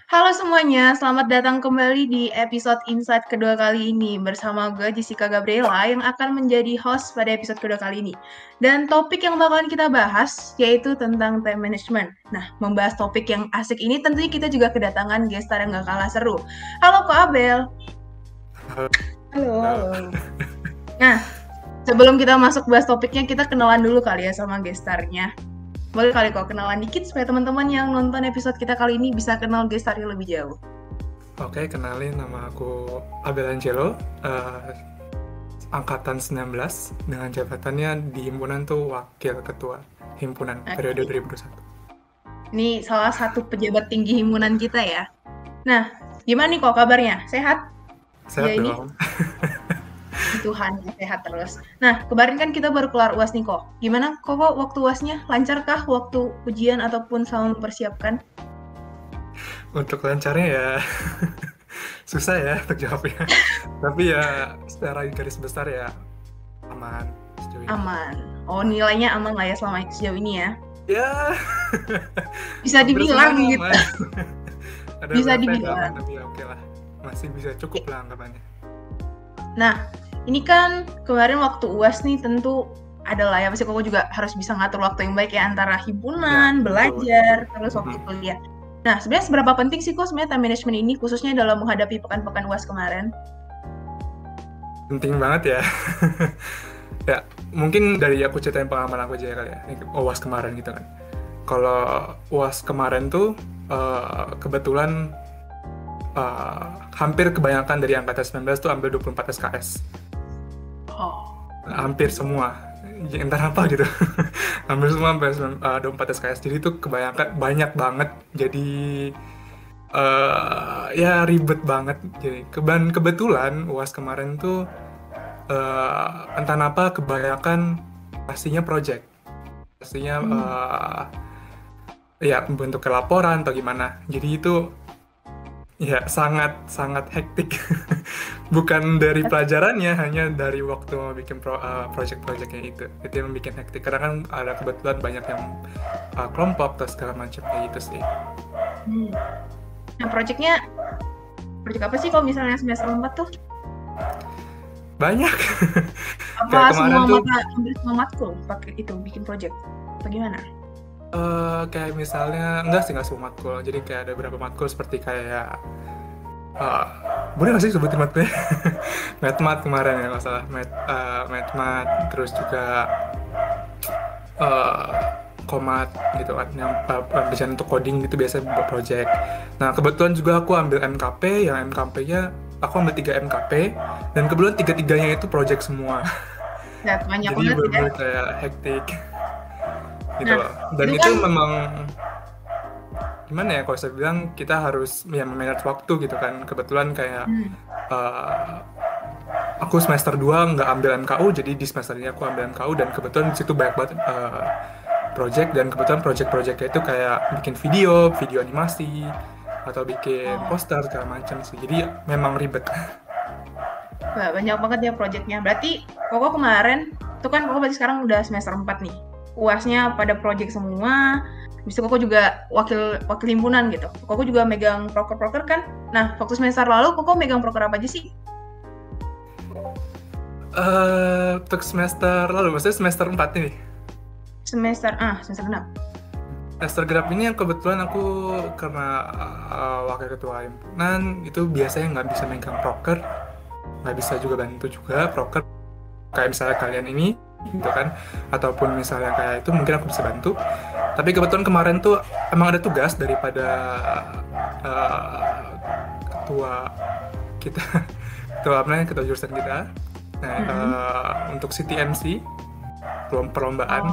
Halo semuanya, selamat datang kembali di episode Insight kedua kali ini bersama gue Jessica Gabriela yang akan menjadi host pada episode kedua kali ini. Dan topik yang bakalan kita bahas yaitu tentang time management. Nah, membahas topik yang asik ini tentunya kita juga kedatangan gestar yang gak kalah seru. Halo Kak Abel. Halo, halo. Nah, sebelum kita masuk bahas topiknya, kita kenalan dulu kali ya sama gestarnya. Boleh kali kok kenalan dikit supaya teman-teman yang nonton episode kita kali ini bisa kenal gestarnya lebih jauh. Oke, kenalin, nama aku Abel Angelo, angkatan 19, dengan jabatannya di himpunan tuh Wakil Ketua Himpunan periode 2021. Ini salah satu pejabat tinggi himpunan kita ya. Nah, gimana nih kok kabarnya? Sehat? Sehat Ya, ini dong. Tuhan sehat terus. Nah, kemarin kan kita baru kelar UAS nih kok. Gimana kok waktu UASnya? Lancarkah waktu ujian ataupun sama mempersiapkan? Untuk lancarnya ya susah ya untuk jawabnya. Tapi ya secara garis besar ya aman sejauh ini. Aman. Oh, nilainya aman lah ya selama sejauh ini ya? Ya. Bisa dibilang gitu. Ada bisa dibilang. Tapi ya oke lah. Masih bisa cukup lah anggapannya. Nah, ini kan kemarin waktu UAS nih tentu adalah ya pasti koko juga harus bisa ngatur waktu yang baik ya antara himpunan, belajar, terus waktu kuliah. Nah, sebenarnya seberapa penting sih kok sebenarnya time management ini khususnya dalam menghadapi pekan-pekan UAS kemarin? Penting banget ya. Ya, mungkin dari aku ceritain pengalaman aku aja ya kali ya. UAS kemarin gitu kan. Kalau UAS kemarin tuh kebetulan hampir kebanyakan dari angkatan 19 tuh ambil 24 SKS. Hampir semua. Entah apa gitu. Hampir semua ambil 24 SKS. Jadi tuh banyak banget. Jadi ya ribet banget. Jadi kebetulan UAS kemarin tuh entah apa kebanyakan pastinya project. Pastinya ya bentuk laporan atau gimana. Jadi itu ya sangat hektik. Bukan dari pelajarannya, hanya dari waktu mau bikin project-projectnya itu yang bikin hektik. Karena kan ada kebetulan banyak yang kelompok atau segala macam kayak gitu sih. Nah, project apa sih kalau misalnya semester 4 tuh? Banyak. Apa semua matkul pakai itu bikin project? Bagaimana? Kayak misalnya nggak semua matkul, jadi kayak ada beberapa matkul seperti kayak boleh nggak sih sebutin matkulnya? Medmat kemarin ya nggak salah, medmat, terus juga komat gitu kan, yang desain untuk coding gitu biasa buat project. Nah kebetulan juga aku ambil MKP, yang MKP-nya aku ambil 3 MKP, dan kebetulan 3-3-nya itu project semua. Ya, banyak jadi banget bener-bener kayak hektik gitu loh. Dan itu kan memang gimana ya, kalau saya bilang kita harus ya memanage waktu gitu kan. Kebetulan kayak aku semester 2 nggak ambil MKU, jadi di semester ini aku ambil MKU, dan kebetulan di situ banyak banget project, dan kebetulan project-projectnya itu kayak bikin video animasi atau bikin poster segala macam sih. Jadi memang ribet. Wah, banyak banget ya projectnya. Berarti Koko kemarin, tuh kan Koko berarti sekarang udah semester 4 nih. UASnya pada project semua. Habis itu Koko juga wakil himpunan gitu. Koko juga megang proker kan. Nah, waktu semester lalu Koko megang proker apa aja sih? Untuk semester lalu, maksudnya semester 4 ini? Semester 6. Semester genap ini yang kebetulan aku karena wakil ketua himpunan, itu biasanya nggak bisa megang proker, nggak bisa juga bantu juga proker kayak misalnya kalian ini gitu kan, ataupun misalnya kayak itu mungkin aku bisa bantu. Tapi kebetulan kemarin tuh emang ada tugas daripada ketua kita, ketua jurusan kita. Nah, untuk CTMC, perlombaan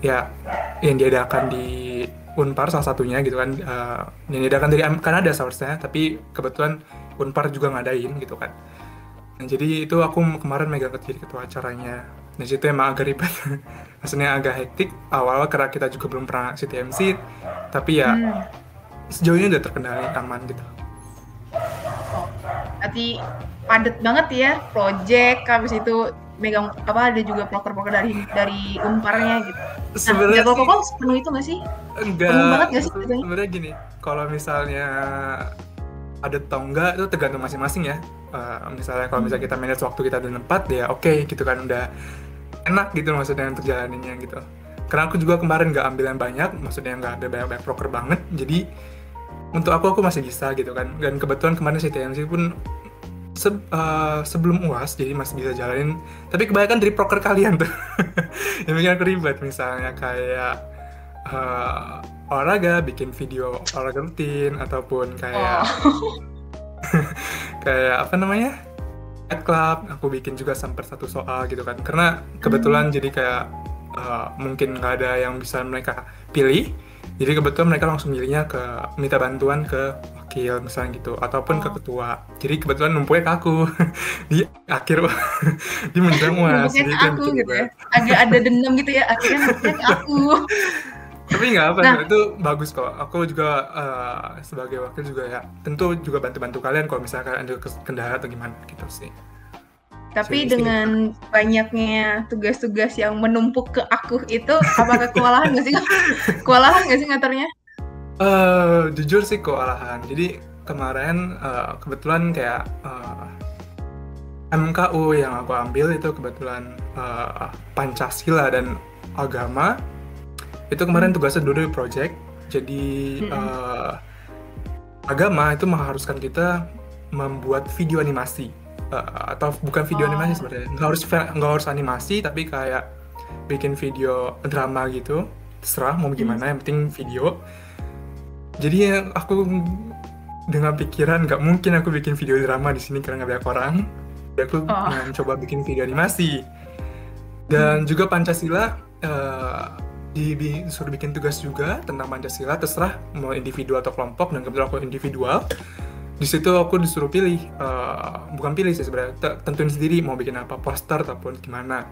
ya yang diadakan di Unpar salah satunya gitu kan, yang diadakan dari Kanada seharusnya, tapi kebetulan Unpar juga ngadain gitu kan. Nah, jadi itu aku kemarin megang jadi ketua acaranya. Nah, situ emang agak ribet. Maksudnya agak hektik awal karena kita juga belum pernah CTMC, tapi ya sejauh ini udah terkendali aman gitu. Berarti padat banget ya, project, habis itu megang ada juga proker-proker dari Unparnya gitu. Nah, Sebenarnya jadwal sih Koko penuh itu nggak sih? Penuh banget enggak, nggak sih jadwalnya? sebenarnya gini, kalau misalnya ada atau enggak itu tergantung masing-masing ya. Misalnya kalau misalnya kita manage waktu kita dengan tepat ya oke gitu kan, udah enak gitu maksudnya untuk jalaninnya gitu. Karena aku juga kemarin nggak ambil yang banyak, maksudnya nggak ada banyak-banyak proker banget, jadi untuk aku masih bisa gitu kan. Dan kebetulan kemarin CTMC pun sebelum UAS jadi masih bisa jalanin, tapi kebanyakan dari proker kalian tuh yang bikin aku ribet, misalnya kayak olahraga, bikin video olahraga rutin, ataupun kayak Oh. kayak apa namanya, Fight Club aku bikin juga sampai satu soal gitu kan, karena kebetulan jadi kayak mungkin nggak ada yang bisa mereka pilih, jadi kebetulan mereka langsung milihnya ke minta bantuan ke wakil misalnya gitu, ataupun ke ketua, jadi kebetulan numpuknya ke aku di akhir di menjelang UAS, Numpuknya jadi ke itu yang aku bikin gitu ya. ribet. Agak ada dendam gitu ya, akhirnya numpuknya ke aku. Tapi nggak apa, Nah, itu bagus kok. Aku juga sebagai wakil juga ya, tentu juga bantu-bantu kalian kalau misalkan ada kendala atau gimana gitu sih. tapi Jadi sih, dengan banyaknya tugas-tugas yang menumpuk ke aku itu, apakah kewalahan nggak sih? Kewalahan nggak sih ngaturnya? jujur sih kewalahan. Jadi kemarin kebetulan kayak MKU yang aku ambil itu kebetulan Pancasila dan Agama. Itu kemarin tugasnya dulu di project. Jadi agama itu mengharuskan kita membuat video animasi. Atau bukan video animasi sebenarnya, nggak harus animasi, tapi kayak bikin video drama gitu, terserah mau gimana, yang penting video. Jadi aku dengan pikiran nggak mungkin aku bikin video drama di sini karena nggak banyak orang. Jadi aku mencoba bikin video animasi. Dan juga Pancasila disuruh bikin tugas juga tentang Pancasila, terserah mau individu atau kelompok, dan kebetulan aku individual. Di situ aku disuruh pilih, bukan pilih sih sebenarnya, tentuin sendiri mau bikin apa, poster ataupun gimana.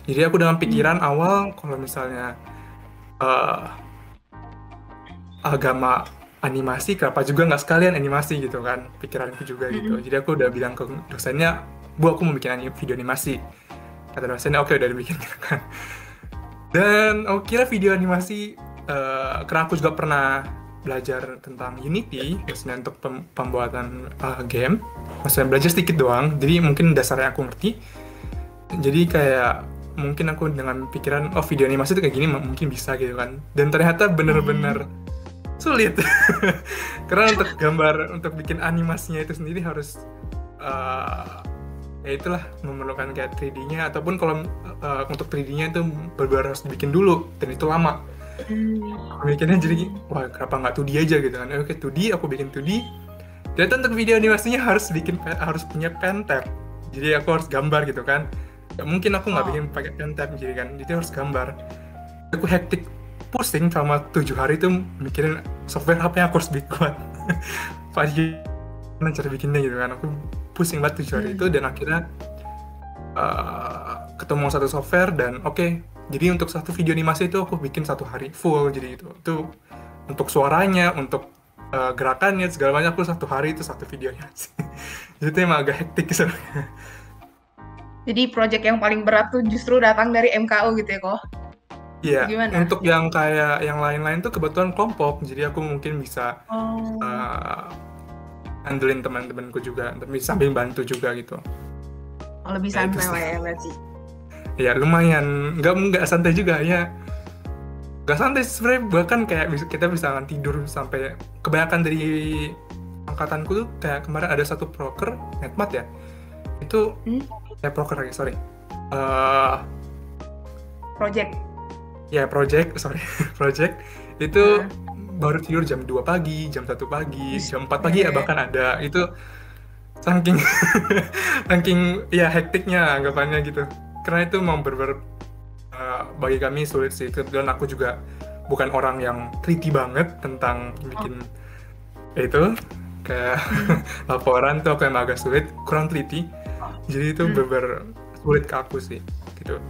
Jadi aku dengan pikiran awal kalau misalnya agama animasi, kenapa juga nggak sekalian animasi gitu kan, pikiranku juga gitu. Jadi aku udah bilang ke dosennya, Bu aku mau bikin video animasi. Kata dosennya oke, udah dibikin gitu kan. Dan aku kira video animasi, karena aku juga pernah belajar tentang Unity, maksudnya untuk pembuatan game, maksudnya belajar sedikit doang, jadi mungkin dasarnya aku ngerti. Jadi kayak mungkin aku dengan pikiran, oh video animasi itu kayak gini mungkin bisa gitu kan. Dan ternyata bener-bener sulit. Karena untuk gambar, untuk bikin animasinya itu sendiri harus ya itulah, memerlukan kayak 3D-nya, ataupun kalau untuk 3D-nya itu benar-benar harus dibikin dulu, dan itu lama. Mikirnya jadi, wah kenapa nggak 2D aja gitu kan. Oke 2D, aku bikin 2D. Ternyata untuk video animasinya harus punya pen tab. Jadi aku harus gambar gitu kan. Gak mungkin aku nggak bikin pakai pen tab, jadi kan. Jadi harus gambar. Aku hektik, pusing selama 7 hari itu mikirin software apa yang aku harus buat. Gimana cara bikinnya gitu kan. Aku pusing banget 7 hari itu, dan akhirnya ketemu satu software, dan oke. Jadi untuk satu video animasi itu aku bikin 1 hari full, jadi itu untuk suaranya, untuk gerakannya, segala macam aku 1 hari itu 1 videonya. Jadi itu emang agak hektik sebenarnya. Jadi project yang paling berat tuh justru datang dari MKU gitu ya kok? Iya, Gimana? untuk yang kayak yang lain-lain tuh kebetulan kelompok, jadi aku mungkin bisa handlein teman-temanku juga, tapi sambil bantu juga gitu. Lebih santai lah ya berarti. Ya lumayan, nggak santai juga ya, nggak santai sebenarnya, bahkan kayak kita bisa tidur sampai, kebanyakan dari angkatanku tuh kayak kemarin ada satu proker netmat ya, itu proker lagi sorry, project itu baru tidur jam 2 pagi, jam 1 pagi, jam 4 pagi ya bahkan ada, itu saking ya hektiknya anggapannya gitu. Karena itu memang benar-benar bagi kami sulit sih. Kebetulan aku juga bukan orang yang teliti banget tentang bikin itu, kayak laporan tuh aku yang agak sulit, kurang teliti. Jadi itu benar-benar sulit ke aku sih gitu.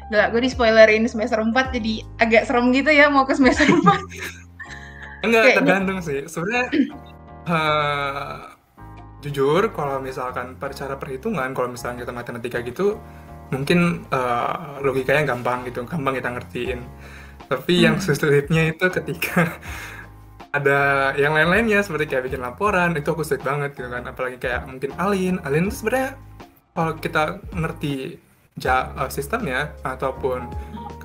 Gak, gue di spoilerin semester 4 jadi agak serem gitu ya mau ke semester 4. Enggak, tergantung sih sebenarnya. Jujur, kalau misalkan cara perhitungan, kalau misalnya kita matematika gitu, mungkin logikanya gampang kita ngertiin. Tapi yang Hmm. sulitnya itu ketika ada yang lain-lainnya, seperti kayak bikin laporan, itu aku sulit banget gitu kan. Apalagi kayak mungkin Alin itu sebenarnya kalau kita ngerti sistemnya, ataupun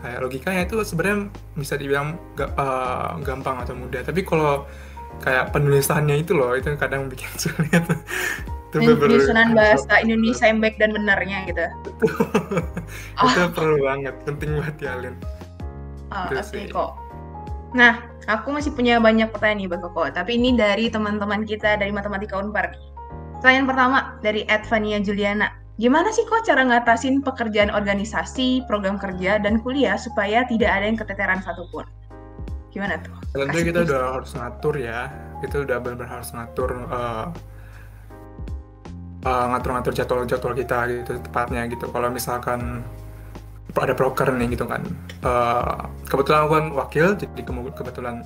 kayak logikanya itu sebenarnya bisa dibilang gampang atau mudah. Tapi kalau kayak penulisannya itu loh, itu kadang bikin sulit. Itu bener-bener Penyusunan harus bahasa latihan Indonesia banget. yang baik dan benarnya gitu. Itu Oh, perlu banget, penting banget ya, Lin. Itu oke sih. kok. Nah, aku masih punya banyak pertanyaan nih buat Koko, tapi ini dari teman-teman kita dari Matematika Unpar nih. Pertanyaan pertama dari Edvania Juliana. Gimana sih kok cara ngatasin pekerjaan organisasi, program kerja, dan kuliah supaya tidak ada yang keteteran satupun? Gimana tuh? Tentunya Kasih kita tips. udah harus ngatur ya. Itu udah benar-benar harus ngatur ngatur-ngatur jadwal-jadwal kita gitu tepatnya gitu. Kalau misalkan ada proker nih gitu kan. Kebetulan aku kan wakil, jadi kebetulan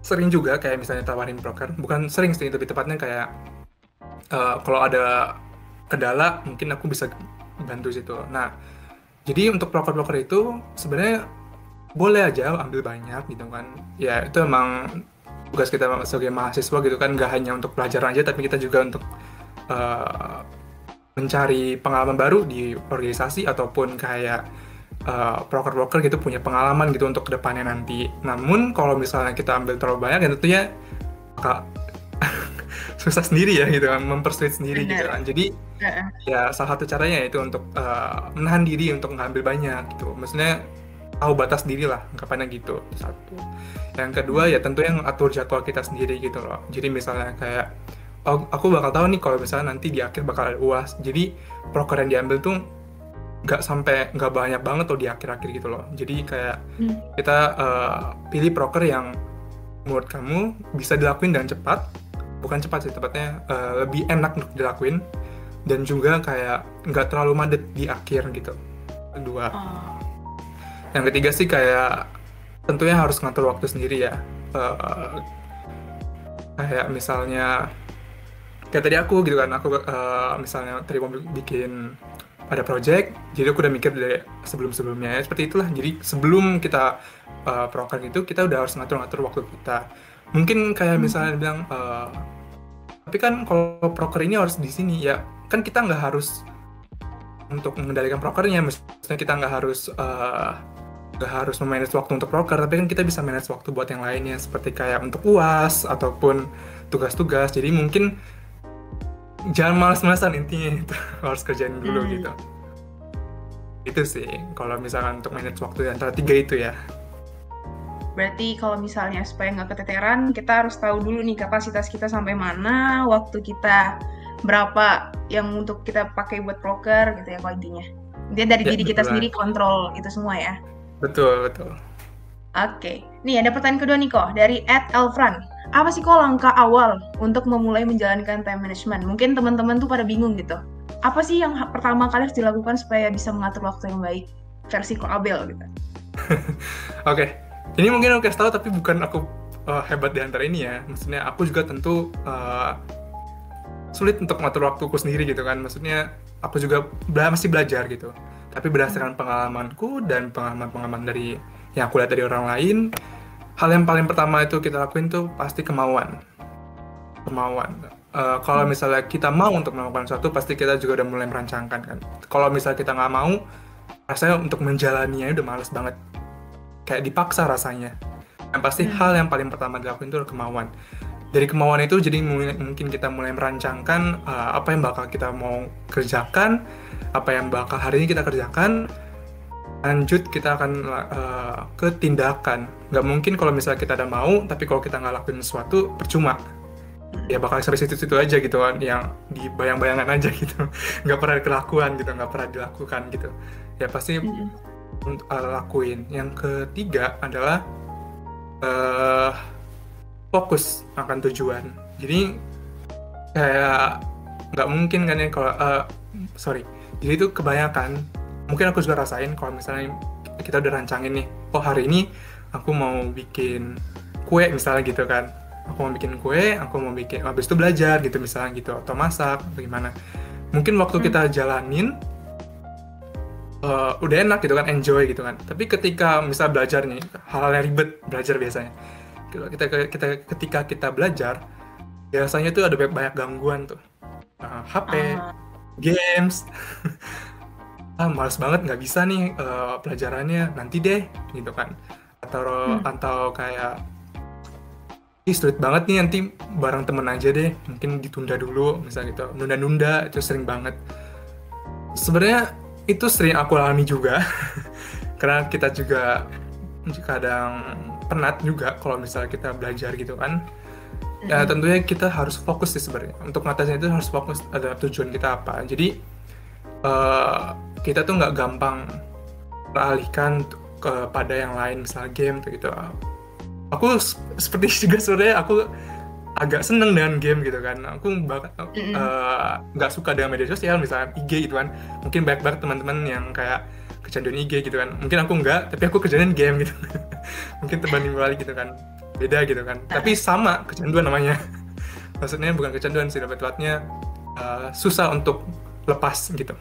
sering juga kayak misalnya tawarin proker. Bukan sering sih, lebih tepatnya kayak kalau ada kendala mungkin aku bisa bantu situ. Nah, jadi untuk proker-proker itu sebenarnya boleh aja ambil banyak gitu kan. Ya itu emang tugas kita sebagai mahasiswa gitu kan, nggak hanya untuk pelajaran aja, tapi kita juga untuk uh, mencari pengalaman baru di organisasi, ataupun kayak broker-broker gitu punya pengalaman gitu untuk kedepannya nanti. Namun kalau misalnya kita ambil terlalu banyak, ya tentunya bakal susah sendiri ya gitu kan, mempersulit sendiri gitu Bener. kan. Jadi Heeh. ya salah satu caranya itu untuk menahan diri untuk ngambil banyak gitu. Maksudnya tahu batas diri lah, anggapannya gitu. Satu. Yang kedua ya tentu yang atur jadwal kita sendiri gitu loh. Jadi misalnya kayak oh, aku bakal tahu nih kalau misalnya nanti di akhir bakal ada UAS. Jadi proker yang diambil tuh nggak banyak banget tuh di akhir-akhir gitu loh. Jadi kayak Hmm. kita pilih proker yang menurut kamu bisa dilakuin dengan cepat, bukan cepat sih tepatnya, lebih enak untuk dilakuin, dan juga kayak nggak terlalu madet di akhir gitu. Kedua. Oh. Yang ketiga sih kayak tentunya harus ngatur waktu sendiri ya. Eh, Kayak misalnya kayak tadi aku gitu kan, aku misalnya tadi mau bikin ada project, jadi aku udah mikir dari sebelum-sebelumnya ya, seperti itulah. Jadi sebelum kita proker gitu, kita udah harus ngatur-ngatur waktu kita. Mungkin kayak Hmm. misalnya bilang, tapi kan kalau proker ini harus di sini ya, kan kita nggak harus untuk mengendalikan prokernya, maksudnya kita nggak harus memanage waktu untuk proker, tapi kan kita bisa manage waktu buat yang lainnya, seperti kayak untuk UAS ataupun tugas-tugas. Jadi mungkin jangan malas-malasan, intinya itu harus kerjain dulu Hmm. gitu. Itu sih kalau misalkan untuk manage waktu di antara tiga itu ya. Berarti kalau misalnya supaya nggak keteteran, kita harus tahu dulu nih kapasitas kita sampai mana, waktu kita berapa yang untuk kita pakai buat broker gitu ya kalau intinya. Dia dari Ya diri kita betul sendiri banget. kontrol itu semua ya. Betul betul. Oke, nih ada pertanyaan kedua nih kok dari @elfran. Apa sih kok langkah awal untuk memulai menjalankan time management? Mungkin teman-teman tuh pada bingung gitu. Apa sih yang pertama kali harus dilakukan supaya bisa mengatur waktu yang baik? Versi Ko Abel gitu. Oke, ini mungkin aku kasih tahu tapi bukan aku hebat di antara ini ya. Maksudnya aku juga tentu sulit untuk mengatur waktuku sendiri gitu kan. Maksudnya aku juga masih belajar gitu. Tapi berdasarkan pengalamanku dan pengalaman-pengalaman dari yang aku lihat dari orang lain, hal yang paling pertama itu kita lakuin tuh pasti kemauan. Kemauan. Kalau Hmm. misalnya kita mau untuk melakukan sesuatu, pasti kita juga udah mulai merancangkan kan. Kalau misalnya kita nggak mau, rasanya untuk menjalaninya udah males banget. Kayak dipaksa rasanya. Yang pasti Hmm. hal yang paling pertama dilakuin itu adalah kemauan. Dari kemauan itu jadi mungkin kita mulai merancangkan apa yang bakal kita mau kerjakan, apa yang bakal hari ini kita kerjakan. Lanjut kita akan ke tindakan. Nggak mungkin kalau misalnya kita udah mau, tapi kalau kita nggak lakuin sesuatu percuma. Ya bakal sampai situ-situ aja gitu kan, yang di bayang-bayangan aja gitu. Nggak pernah kelakuan gitu, nggak pernah dilakukan gitu. Ya pasti Hmm. lakuin. Yang ketiga adalah eh, fokus akan tujuan. Jadi kayak nggak mungkin kan ya kalau sorry. Jadi itu kebanyakan. Mungkin aku juga rasain kalau misalnya kita udah rancangin nih, oh hari ini aku mau bikin kue misalnya gitu kan. aku mau bikin kue, aku mau bikin, habis itu belajar gitu misalnya gitu, atau masak, atau gimana. Mungkin waktu kita jalanin, udah enak gitu kan, enjoy gitu kan. Tapi ketika misal belajar nih, hal-hal yang ribet belajar biasanya. Ketika kita belajar, biasanya tuh ada banyak gangguan tuh. HP, games, males banget nggak bisa nih pelajarannya, nanti deh gitu kan. Atau kayak sulit banget nih nanti bareng temen aja deh, mungkin ditunda dulu misalnya gitu, nunda-nunda itu sering banget. Sebenarnya itu sering aku alami juga karena kita juga kadang penat juga kalau misalnya kita belajar gitu kan. Ya tentunya kita harus fokus sih sebenarnya, untuk ngatasin itu harus fokus ada tujuan kita apa. Jadi kita tuh nggak gampang teralihkan kepada yang lain, misalnya game gitu. Aku seperti juga sebenarnya aku agak seneng dengan game gitu kan. Aku nggak suka dengan media sosial, misalnya IG gitu kan. Mungkin banyak teman-teman yang kayak kecanduan IG gitu kan. Mungkin aku nggak, tapi aku kecanduan game gitu. Mungkin terbanding balik gitu kan. Beda gitu kan. Tapi sama kecanduan namanya. Maksudnya bukan kecanduan sih, lebih tepatnya susah untuk lepas gitu.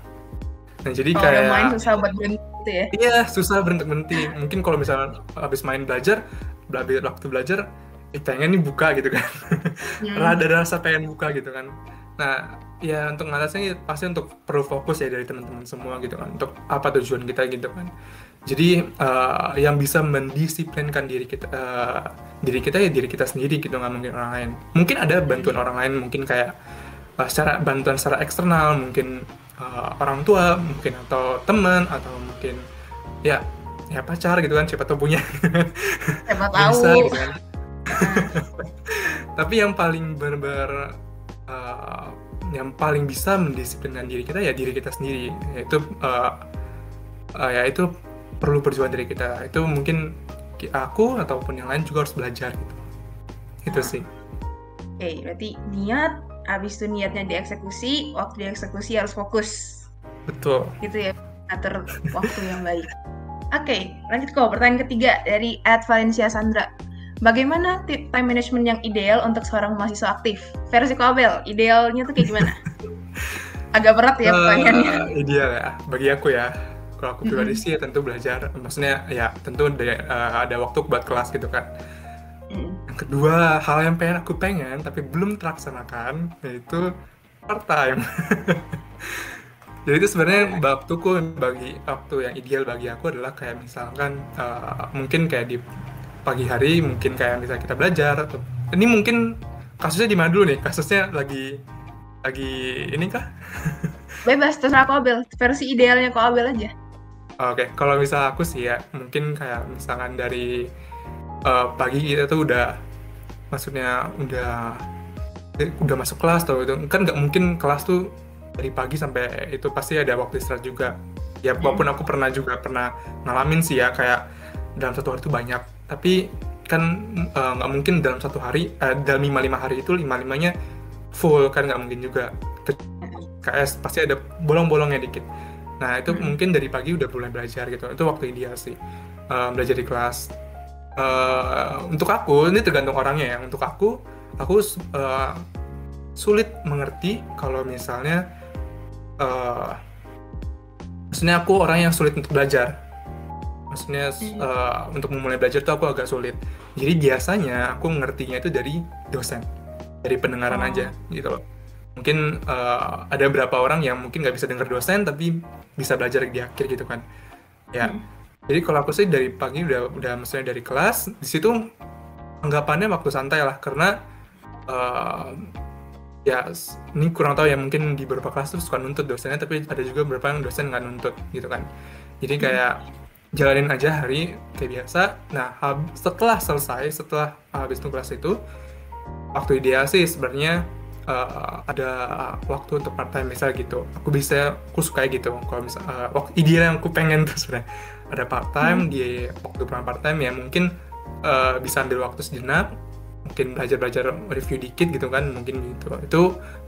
Nah jadi kayak main susah buat berhenti gitu ya. Iya, susah berhenti. Mungkin kalau misalnya habis main waktu belajar, pengen nih buka gitu kan. Ada rasa pengen buka gitu kan. Nah, ya untuk ngatasinnya pasti untuk perlu fokus ya dari teman-teman semua gitu kan. Untuk apa tujuan kita gitu kan. Jadi yang bisa mendisiplinkan diri kita ya diri kita sendiri gitu, nggak mungkin orang lain. Mungkin ada bantuan orang lain, mungkin kayak bantuan secara eksternal, mungkin orang tua mungkin, atau teman, atau mungkin ya pacar gitu kan, siapa tahu punya. Siapa tahu. Bisa gitu kan. Tapi yang paling benar-benar yang paling bisa mendisiplinkan diri kita ya diri kita sendiri, yaitu itu perlu perjuangan dari kita. Itu mungkin aku ataupun yang lain juga harus belajar gitu. Itu sih. Oke, berarti niat, habis itu niatnya dieksekusi, waktu dieksekusi harus fokus. Betul. Gitu ya, atur waktu yang baik. Oke, lanjut kok. Pertanyaan ketiga dari @Valencia_Sandra. Bagaimana time management yang ideal untuk seorang mahasiswa aktif? Versi Abel, idealnya tuh kayak gimana? Agak berat ya pertanyaannya. Ideal ya, bagi aku ya. Kalau aku pribadi sih ya tentu belajar. Maksudnya ya tentu ada waktu buat kelas gitu kan. Yang kedua, hal yang aku pengen tapi belum terlaksanakan, yaitu part time. Jadi itu sebenarnya waktu yang ideal bagi aku adalah kayak misalkan mungkin kayak di pagi hari, mungkin kayak misalnya kita belajar, atau ini mungkin kasusnya di mana dulu nih? Kasusnya lagi ini kah? Bebas, terserah Abel. Versi idealnya Abel aja. Oke, kalau misalnya aku sih ya mungkin kayak misalkan dari pagi kita tuh maksudnya udah masuk kelas atau itu kan nggak mungkin kelas tuh dari pagi sampai itu, pasti ada waktu istirahat juga ya. Walaupun aku pernah ngalamin sih ya, kayak dalam satu hari itu banyak, tapi kan nggak mungkin dalam satu hari dalam 5 hari itu 5-5-nya full kan, nggak mungkin juga. KS pasti ada bolong-bolongnya dikit. Nah itu mungkin dari pagi udah mulai belajar gitu, itu waktu ideal sih, belajar di kelas. Untuk aku, ini tergantung orangnya ya. Untuk aku sulit mengerti kalau misalnya maksudnya aku orang yang sulit untuk belajar. Maksudnya untuk memulai belajar tuh aku agak sulit. Jadi biasanya aku ngertinya itu dari dosen, dari pendengaran aja gitu loh. Mungkin ada beberapa orang yang mungkin nggak bisa dengar dosen tapi bisa belajar di akhir gitu kan ya. Jadi kalau aku sih dari pagi udah maksudnya dari kelas, di situ anggapannya waktu santai lah, karena ya ini kurang tahu ya, mungkin di beberapa kelas tuh suka nuntut dosennya, tapi ada juga beberapa yang dosen nggak nuntut gitu kan. Jadi kayak jalanin aja hari kayak biasa. Nah setelah habis itu kelas itu, waktu ideal sih sebenarnya ada waktu untuk part time misal gitu. Aku suka gitu. Kalau misal waktu ideal yang aku pengen tuh sebenarnya ada part time di waktu part time ya, mungkin bisa ambil waktu sejenak, mungkin belajar review dikit gitu kan, mungkin gitu. Itu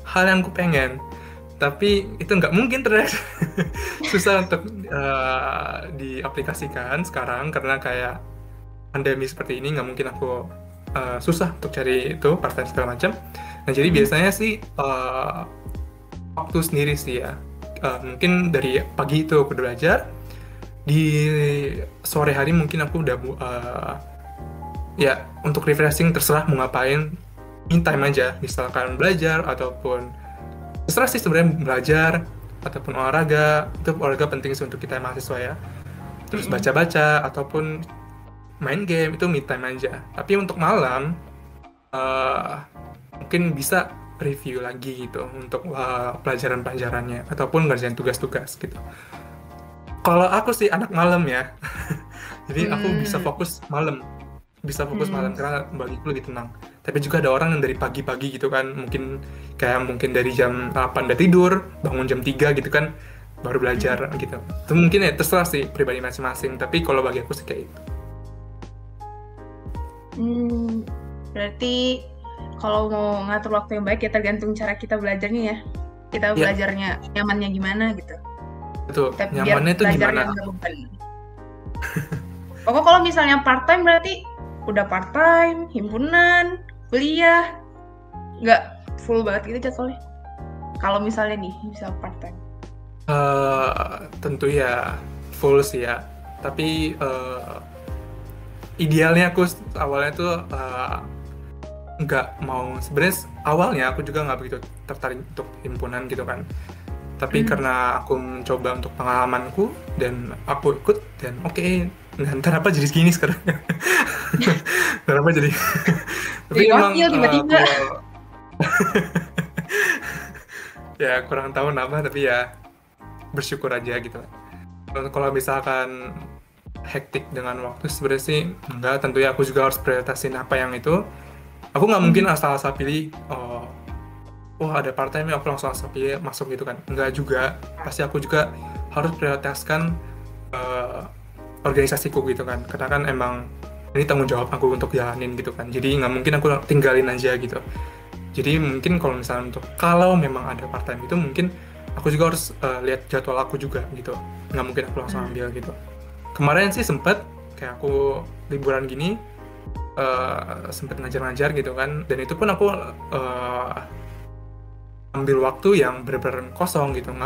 hal yang aku pengen, tapi itu nggak mungkin ternyata. Susah untuk diaplikasikan sekarang karena kayak pandemi seperti ini, nggak mungkin aku susah untuk cari itu part time segala macam. Nah jadi biasanya sih waktu sendiri sih ya. Mungkin dari pagi itu aku udah belajar, di sore hari mungkin aku udah ya untuk refreshing terserah mau ngapain, me time aja, misalkan belajar ataupun terserah sih sebenarnya, belajar ataupun olahraga. Itu olahraga penting sih untuk kita mahasiswa ya. Terus baca-baca ataupun main game, itu me time aja. Tapi untuk malam mungkin bisa review lagi gitu untuk pelajaran-pelajarannya ataupun ngerjain tugas-tugas gitu. Kalau aku sih anak malam ya. Jadi aku bisa fokus malam. Karena bagiku lebih tenang. Tapi juga ada orang yang dari pagi-pagi gitu kan, mungkin dari jam 8 udah tidur, bangun jam 3 gitu kan, baru belajar gitu. Itu mungkin ya terserah sih pribadi masing-masing, tapi kalau bagi aku sih kayak itu. Berarti kalau mau ngatur waktu yang baik ya tergantung cara kita belajarnya ya. Kita belajarnya nyamannya gimana gitu. Betul, nyamannya itu gimana? Pokoknya kalau misalnya part time berarti udah part time, himpunan, kuliah, nggak full banget gitu jadwalnya. Kalau misalnya nih bisa part time. Tentu ya full sih ya. Tapi idealnya aku awalnya tuh nggak mau, sebenarnya awalnya aku juga nggak begitu tertarik untuk himpunan gitu kan, tapi karena aku mencoba untuk pengalamanku dan aku ikut dan ntar apa jadi segini sekarang. Ntar apa jadi tapi memang tiba-tiba ya kurang tahu nama, tapi ya bersyukur aja gitu. Kalau misalkan hektik dengan waktu sebenarnya sih enggak, tentunya aku juga harus prioritasin apa yang itu. Aku nggak mungkin asal-asal pilih, ada part time aku langsung asal pilih masuk gitu kan. Enggak juga, pasti aku juga harus prioritaskan organisasiku gitu kan. Karena kan emang ini tanggung jawab aku untuk jalanin gitu kan. Jadi nggak mungkin aku tinggalin aja gitu. Jadi mungkin kalau memang ada part time itu mungkin aku juga harus lihat jadwal aku juga gitu. Nggak mungkin aku langsung ambil gitu. Kemarin sih sempet kayak aku liburan gini, sempet ngajar-ngajar gitu kan, dan itu pun aku ambil waktu yang benar-benar kosong gitu.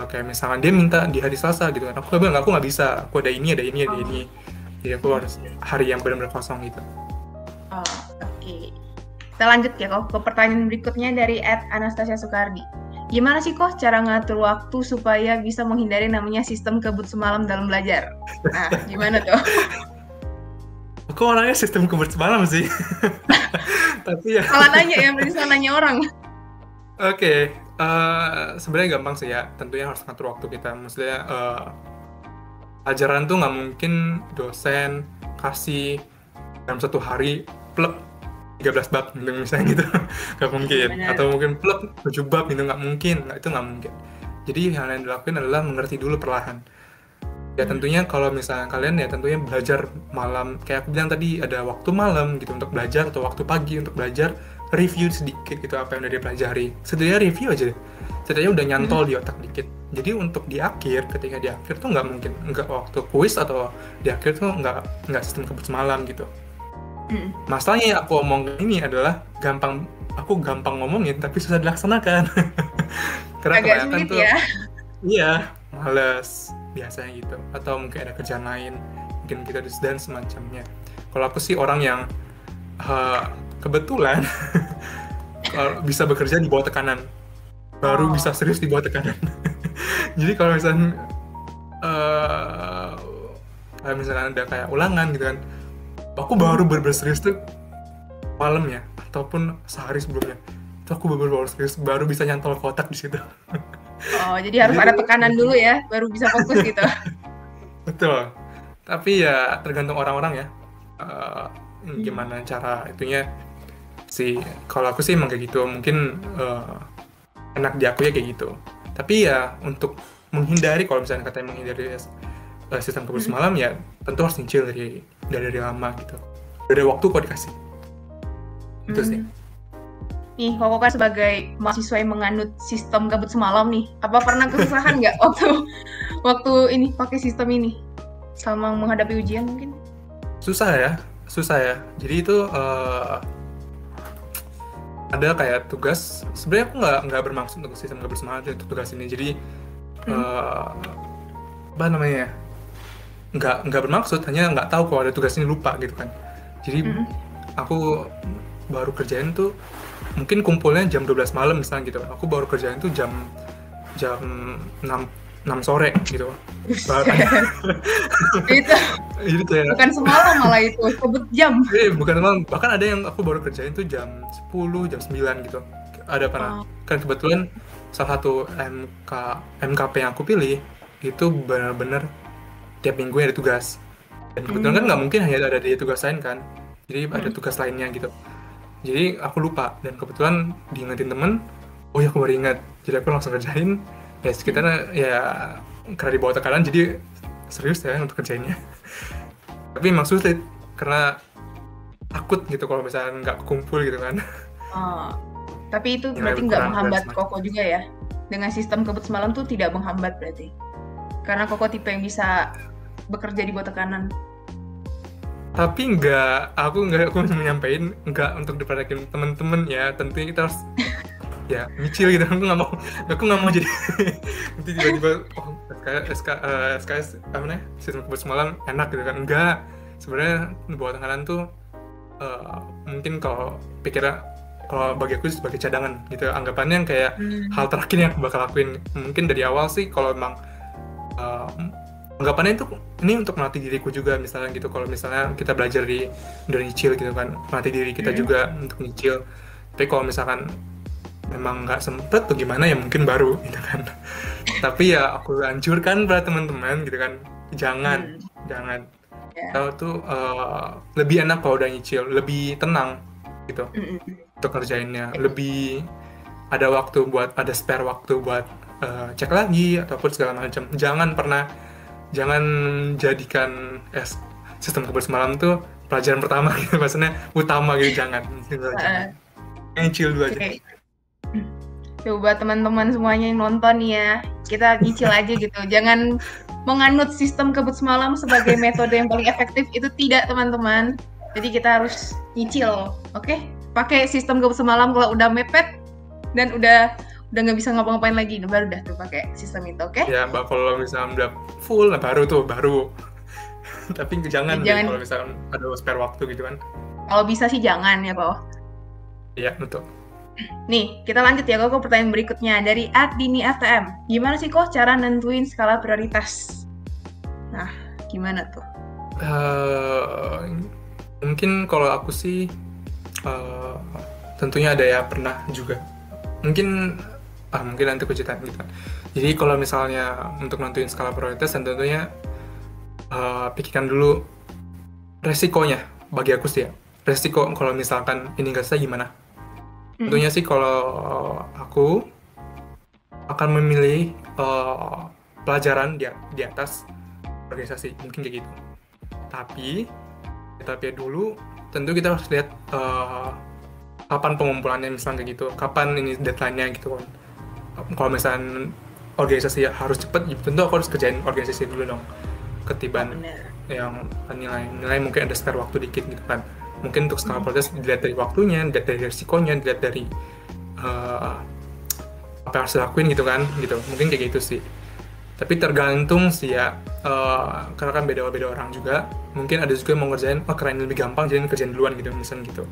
Kayak misalkan dia minta di hari Selasa gitu kan, aku bilang aku nggak bisa, aku ada ini, jadi aku harus hari yang benar-benar kosong gitu. Oke. Kita lanjut ya kok ke pertanyaan berikutnya dari @Anastasia Soekardi. Gimana sih kok cara ngatur waktu supaya bisa menghindari namanya sistem kebut semalam dalam belajar? Nah, gimana tuh? Aku orangnya sistem kebut semalam sih. Tapi ya. Salah nanya ya, berarti salah nanya orang. Oke, sebenarnya gampang sih ya. Tentunya harus ngatur waktu kita. Maksudnya ajaran tuh nggak mungkin dosen kasih dalam satu hari plek 13 bab misalnya gitu. Nggak mungkin. Benar. Atau mungkin plek 7 bab gitu, nggak mungkin. Itu nggak mungkin. Jadi hal yang dilakukan adalah mengerti dulu perlahan. Ya tentunya kalau misalnya kalian ya tentunya belajar malam, kayak aku bilang tadi ada waktu malam gitu untuk belajar, atau waktu pagi untuk belajar, review sedikit gitu apa yang udah dia pelajari. Setidaknya review aja deh. Setidaknya udah nyantol di otak dikit. Jadi untuk di akhir, ketika di akhir tuh nggak mungkin, nggak waktu kuis atau di akhir tuh nggak sistem kebut semalam gitu. Masalahnya yang aku omong ini adalah aku gampang ngomongin tapi susah dilaksanakan. Karena Agak kebanyakan sulit tuh ya. iya, males biasanya gitu, atau mungkin ada kerjaan lain, mungkin kita dan semacamnya. Kalau aku sih orang yang kebetulan kalau bisa bekerja di bawah tekanan, baru bisa serius di bawah tekanan. Jadi kalau misalnya ada kayak ulangan gitu kan, aku baru berserius tuh malamnya ataupun sehari sebelumnya. Itu aku baru serius, baru bisa nyantol kotak di situ. Jadi harus ada tekanan dulu ya, baru bisa fokus gitu. Betul. Tapi ya tergantung orang-orang ya. Gimana cara itunya sih. Kalau aku sih emang kayak gitu. Mungkin enak di aku ya kayak gitu. Tapi ya untuk menghindari, kalau misalnya katanya menghindari sistem kebut semalam, ya tentu harus nyicil dari lama gitu. Udah ada waktu kok dikasih. Itu sih. Nih, Koko kan sebagai mahasiswa yang menganut sistem kabut semalam nih, apa pernah kesusahan nggak waktu ini pakai sistem ini selama menghadapi ujian mungkin? Susah ya, susah ya. Jadi itu ada kayak tugas. Sebenarnya aku nggak bermaksud untuk sistem nggak bersemangat untuk tugas ini. Jadi apa namanya? Nggak bermaksud, hanya nggak tahu kalau ada tugas ini, lupa gitu kan. Jadi aku baru kerjain tuh mungkin kumpulnya jam 12 malam misalnya gitu. Aku baru kerjain tuh jam 6 sore gitu. Itu Jadi kayak bukan semalam malah itu, sebut jam. bukan malam, bahkan ada yang aku baru kerjain tuh jam 10, jam 9 gitu. Ada pernah. Kan kebetulan salah satu MKP yang aku pilih itu benar-benar tiap minggu ada tugas. Dan kebetulan kan nggak mungkin hanya ada di tugas lain kan. Jadi ada tugas lainnya gitu. Jadi aku lupa, dan kebetulan diingetin temen, oh ya aku baru ingat. Jadi aku langsung kerjain. Ya sekitarnya ya karena di bawah tekanan, jadi serius ya untuk kerjainnya. Tapi emang sulit karena takut gitu kalau misalnya nggak kumpul gitu kan. Tapi itu berarti nggak menghambat Koko juga ya? Dengan sistem kebut semalam tuh tidak menghambat berarti? Karena Koko tipe yang bisa bekerja di bawah tekanan. Tapi aku menyampaikan nggak untuk diperhatiin temen-temen ya. Tentunya kita harus ya nyicil gitu. Aku nggak mau jadi nanti tiba-tiba SKS apa namanya, sistem kebut semalam enak gitu kan. Enggak, sebenarnya di bawah tekanan tuh mungkin kalau bagi aku sebagai cadangan gitu, anggapannya yang kayak hal terakhir yang aku bakal lakuin. Mungkin dari awal sih kalau emang anggapannya itu ini untuk melatih diriku juga misalnya gitu. Kalau misalnya kita belajar dari nyicil gitu kan, melatih diri kita juga untuk nyicil. Tapi kalau misalkan memang nggak sempet tuh gimana ya, mungkin baru gitu kan. Tapi ya aku anjurkan pada teman-teman gitu kan, jangan tahu tuh lebih enak kalau udah nyicil, lebih tenang gitu untuk kerjainnya, lebih ada waktu buat, ada spare waktu buat cek lagi ataupun segala macam. Jangan jadikan sistem kebut semalam tuh pelajaran pertama gitu, maksudnya utama gitu. Jangan nyicil dulu aja. Coba teman-teman semuanya yang nonton ya, kita nyicil aja gitu. Jangan menganut sistem kebut semalam sebagai metode yang paling efektif, itu tidak teman-teman. Jadi kita harus nyicil, oke? Pakai sistem kebut semalam kalau udah mepet dan udah nggak bisa ngapa-ngapain lagi, baru dah tuh pakai sistem itu, oke? Ya, Mbak, kalau misalnya udah full, baru. Tapi jangan kalau misalnya ada spare waktu gitu kan. Kalau bisa sih jangan ya, Pak. Iya, betul. Nih, kita lanjut ya kok pertanyaan berikutnya dari @dini_atm. Gimana sih kok cara nentuin skala prioritas? Nah, gimana tuh? Mungkin kalau aku sih tentunya ada ya, pernah juga. Mungkin nanti aku ceritain gitu. Jadi kalau misalnya untuk nentuin skala prioritas, tentunya pikirkan dulu resikonya. Bagi aku sih ya, resiko kalau misalkan ini nggak selesai gimana. Tentunya sih kalau aku akan memilih pelajaran di atas organisasi, mungkin kayak gitu. Tapi kita lihat dulu, tentu kita harus lihat kapan pengumpulannya misalnya kayak gitu, kapan ini deadline-nya gitu kan. Kalau misalnya organisasi harus cepat, tentu aku harus kerjain organisasi dulu dong, ketiban yang nilai mungkin ada spare waktu dikit gitu kan. Mungkin untuk skala prioritas dilihat dari waktunya, dilihat dari risikonya, dilihat dari apa yang harus dilakuin gitu kan, gitu. Mungkin kayak gitu sih. Tapi tergantung sih ya, karena kan beda-beda orang juga. Mungkin ada juga yang mau ngerjain, keren lebih gampang, jadi kerjain duluan gitu, misalnya gitu.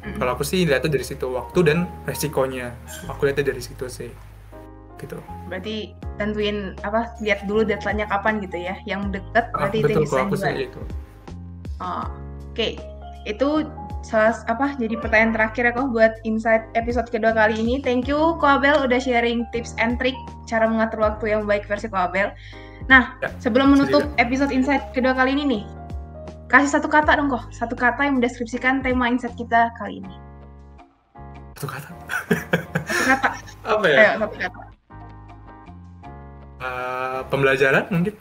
Kalau aku sih lihatnya dari situ, waktu dan resikonya. Aku lihatnya dari situ sih, gitu. Berarti tentuin lihat dulu deadline-nya kapan gitu ya, yang deket berarti itu bisa juga. Itu. Oke. Itu jadi pertanyaan terakhir ya kok buat insight episode kedua kali ini. Thank you Ko Abel udah sharing tips and trick cara mengatur waktu yang baik versi Ko Abel. Nah, sebelum menutup episode insight kedua kali ini nih, kasih satu kata dong kok, satu kata yang mendeskripsikan tema insight kita kali ini. Satu kata? Satu kata. Apa ya? Ayo, satu kata. Pembelajaran mungkin?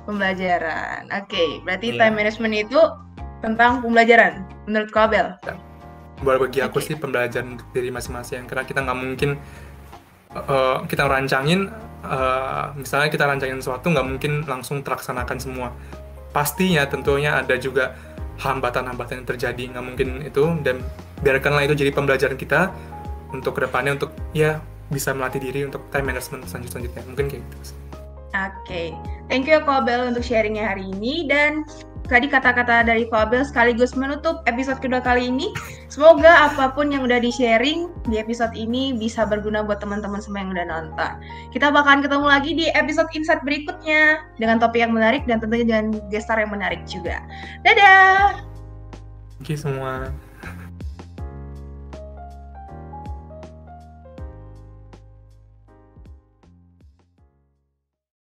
Pembelajaran. Oke, berarti time management itu tentang pembelajaran menurut Ko Abel. Bagi aku sih pembelajaran untuk diri masing-masing, karena kita nggak mungkin kita rancangin, misalnya kita rancangin sesuatu nggak mungkin langsung terlaksanakan semua. Pastinya tentunya ada juga hambatan-hambatan yang terjadi, nggak mungkin itu, dan biarkanlah itu jadi pembelajaran kita untuk kedepannya, untuk ya bisa melatih diri untuk time management selanjutnya, mungkin kayak gitu. Oke, thank you Ko Abel untuk sharingnya hari ini, dan tadi kata-kata dari Ko Abel sekaligus menutup episode kedua kali ini. Semoga apapun yang udah di-sharing di episode ini bisa berguna buat teman-teman semua yang udah nonton. Kita bakalan ketemu lagi di episode Insight berikutnya dengan topik yang menarik dan tentunya dengan guest star yang menarik juga. Dadah! Thank you semua.